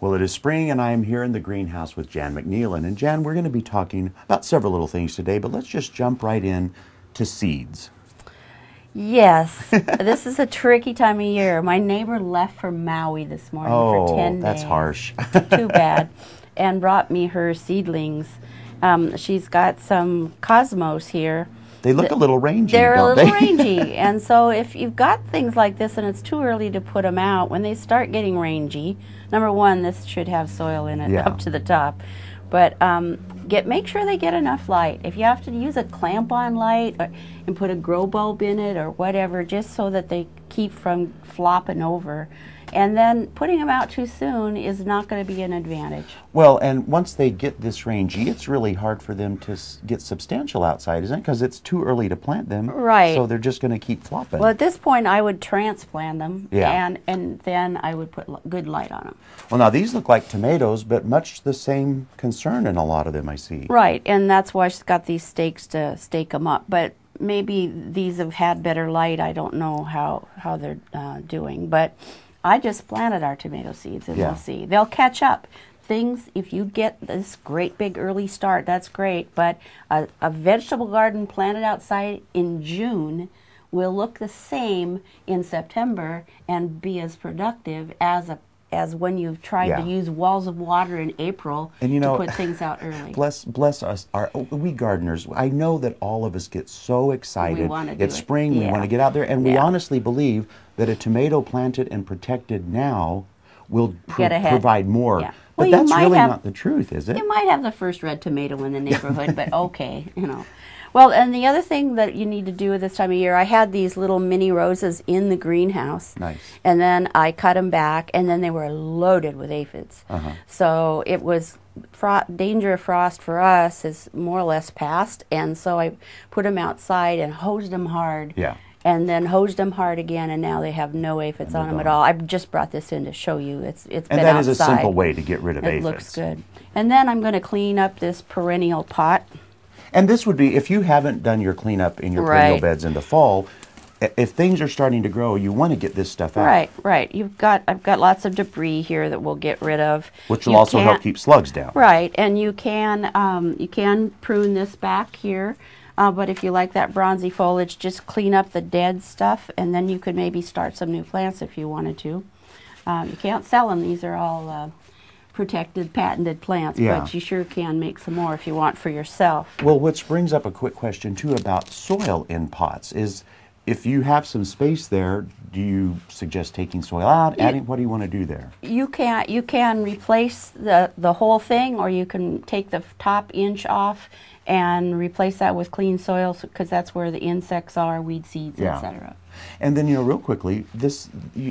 Well, it is spring, and I am here in the greenhouse with Jan McNeilan. And Jan, we're going to be talking about several little things today, but let's just jump right in to seeds. Yes, this is a tricky time of year. My neighbor left for Maui this morning for 10 days. That's harsh. Too bad. And brought me her seedlings. She's got some cosmos here. They look a little rangy, They're don't a little they? rangy. And so if you've got things like this and it's too early to put them out, when they start getting rangy, number one, this should have soil in it up to the top. But make sure they get enough light. If you have to use a clamp-on light and put a grow bulb in it or whatever, just so that they keep from flopping over. And then putting them out too soon is not going to be an advantage. Well, and once they get this rangy, it's really hard for them to get substantial outside, isn't it? Because it's too early to plant them. Right. So they're just going to keep flopping. Well, at this point, I would transplant them, Yeah. and then I would put good light on them. Well, now these look like tomatoes, but much the same concern in a lot of them, I see. Right, and that's why she's got these stakes to stake them up. But maybe these have had better light. I don't know how they're doing, but I just planted our tomato seeds, and we'll see. They'll catch up. Things, if you get this great big early start, that's great, but a vegetable garden planted outside in June will look the same in September and be as productive as when you've tried to use walls of water in April and, you know, to put things out early. Bless us, we gardeners. I know that all of us get so excited. It's spring, we want to get out there, and we honestly believe that a tomato planted and protected now will provide more. Well, but that's really not the truth, is it? You might have the first red tomato in the neighborhood, but okay, you know. Well, and the other thing that you need to do at this time of year, I had these little mini roses in the greenhouse. Nice. And then I cut them back, and then they were loaded with aphids. So it was danger of frost for us is more or less past, and so I put them outside and hosed them hard. Yeah. And then hosed them hard again, and now they have no aphids on them at all. I just brought this in to show you. It's been outside. And that is a simple way to get rid of aphids. It looks good. And then I'm going to clean up this perennial pot. And this would be, if you haven't done your cleanup in your perennial beds in the fall, if things are starting to grow, you want to get this stuff out. Right. I've got lots of debris here that we'll get rid of. Which will also help keep slugs down. Right, and you can prune this back here. But if you like that bronzy foliage, just clean up the dead stuff, and then you could maybe start some new plants if you wanted to. You can't sell them. These are all protected, patented plants, but you sure can make some more if you want for yourself. Well, which brings up a quick question, too, about soil in pots. If you have some space there, do you suggest taking soil out, adding? What do you want to do there? You can replace the whole thing, or you can take the top inch off and replace that with clean soil, because that's where the insects are, weed seeds, etc. And then, real quickly,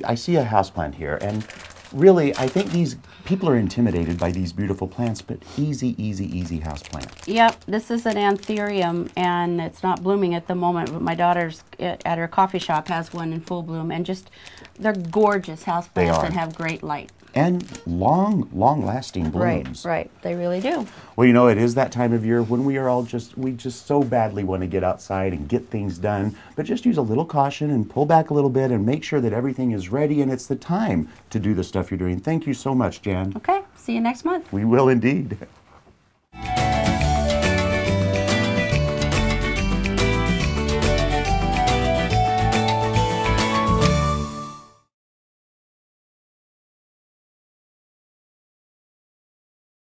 I see a houseplant here, and really, I think these people are intimidated by these beautiful plants, but easy houseplant. Yep, this is an anthurium, and it's not blooming at the moment, but my daughter's at her coffee shop has one in full bloom, and they're gorgeous houseplants that have great light. And long-lasting blooms. Right, they really do. Well, it is that time of year when we just so badly want to get outside and get things done, but just use a little caution and pull back a little bit and make sure that everything is ready and it's the time to do the stuff you're doing. Thank you so much, Jan. Okay, see you next month. We will indeed.